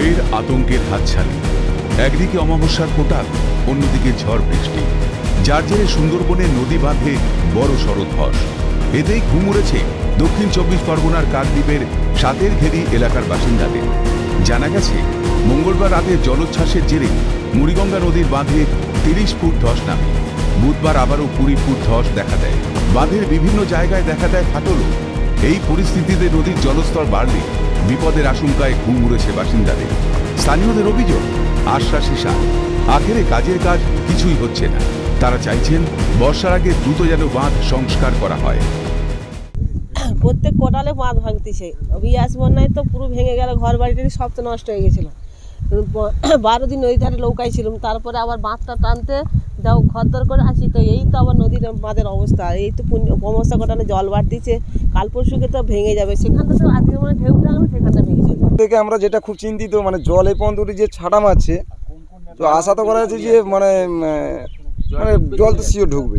ফের আতঙ্কের হাতছানি। একদিকে অমাবস্যার কোটাল, অন্যদিকে ঝড় বৃষ্টি, যার জেরে সুন্দরবনে নদী বাঁধে বড় সড় ধস। এতেই ঘুম উড়েছে দক্ষিণ 24 পরগনার কাকদ্বীপের সাতের ঘেরি এলাকার বাসিন্দাদের। জানা গেছে, মঙ্গলবার রাতে জলোচ্ছ্বাসের জেরে মুড়িগঙ্গা নদীর বাঁধে 30 ফুট ধস নামে। বুধবার আবারও 20 ফুট ধস দেখা দেয়। বাঁধের বিভিন্ন জায়গায় দেখা দেয় ফাটলও। এই পরিস্থিতিতে নদীর জলস্তর বাড়লে বিপদের আশঙ্কায় ঘুম উড়েছে বাসিন্দাদের। স্থানীয়দের অভিযোগ, আশ্বাসী সার, আখেরে কাজের কাজ কিছুই হচ্ছে না। তারা চাইছেন বর্ষার আগে দ্রুত যেন বাঁধ সংস্কার করা হয়। প্রত্যেক কোটালে বাঁধ ভাঙতেছে। বিয়াস বন্যায় তো পুরো ভেঙে গেল, ঘর বাড়িটারি সব তো নষ্ট হয়ে গেছিলো। 12 দিন নদী ধারে নৌকায় ছিলাম, তারপরে আবার বাঁধটা টানতে যাও খদ্দর করে আসি, তো এই তো আবার নদীর বাঁধের অবস্থা। এই তো অবস্থা কোটালে জল বাড়তিছে, কাল পরশুকে তো ভেঙে যাবে। সেখানটা তো আজকে মানে ঢেউ টাঙানো, সেখানটা ভেঙে চলে থেকে আমরা যেটা খুব চিন্তিত, মানে জল এই পর্যন্ত যে ছাটা মারছে, তো আশা তো করা যাচ্ছে যে মানে জল তো শিওর ঢুকবে,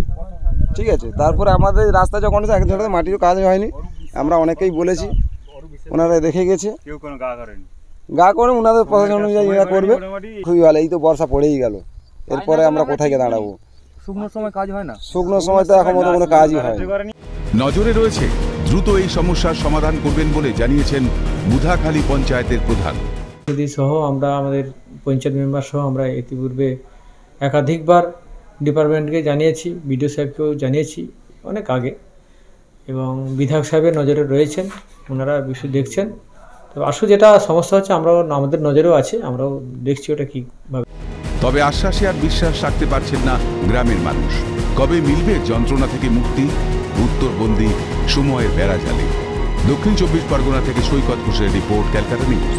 ঠিক আছে। তারপরে আমাদের রাস্তা যখন এক ধরনের মাটিরও কাজ হয়নি, আমরা অনেকেই বলেছি, ওনারা দেখে গেছে, কেউ কোনো গা করে ওনাদের প্রশাসন অনুযায়ী এরা করবে। খুবই ভালো, এই তো বর্ষা পড়েই গেল, এরপরে আমরা কোথায় গিয়ে দাঁড়াবো? শুকনো সময় কাজ হয় না, শুকনো সময় তো এখন মতো কোনো কাজই হয় না। নজরে রয়েছে, দ্রুত এই সমস্যার সমাধান করবেন বলে জানিয়েছেন বুধাখালী পঞ্চায়েতের প্রধান। সহ আমরা আমাদের পঞ্চায়েত মেম্বার সহ আমরা ইতিপূর্বে একাধিকবার ডিপার্টমেন্টকে জানিয়েছি, বিডিও সাহেবকেও জানিয়েছি অনেক আগে, এবং বিধায়ক সাহেবের নজরে রয়েছেন, ওনারা বিষয় দেখছেন। তো আসলে যেটা সমস্যা হচ্ছে আমরাও আমাদের নজরেও আছে, আমরাও দেখছি ওটা কীভাবে। তবে আশ্বাসে আর বিশ্বাস রাখতে পারছেন না গ্রামের মানুষ। কবে মিলবে যন্ত্রণা থেকে মুক্তি? উত্তরবন্দি সময়ের বেড়াজালে। দক্ষিণ 24 পরগনা থেকে সৈকত ঘোষের রিপোর্ট, ক্যালকাটা নিউজ।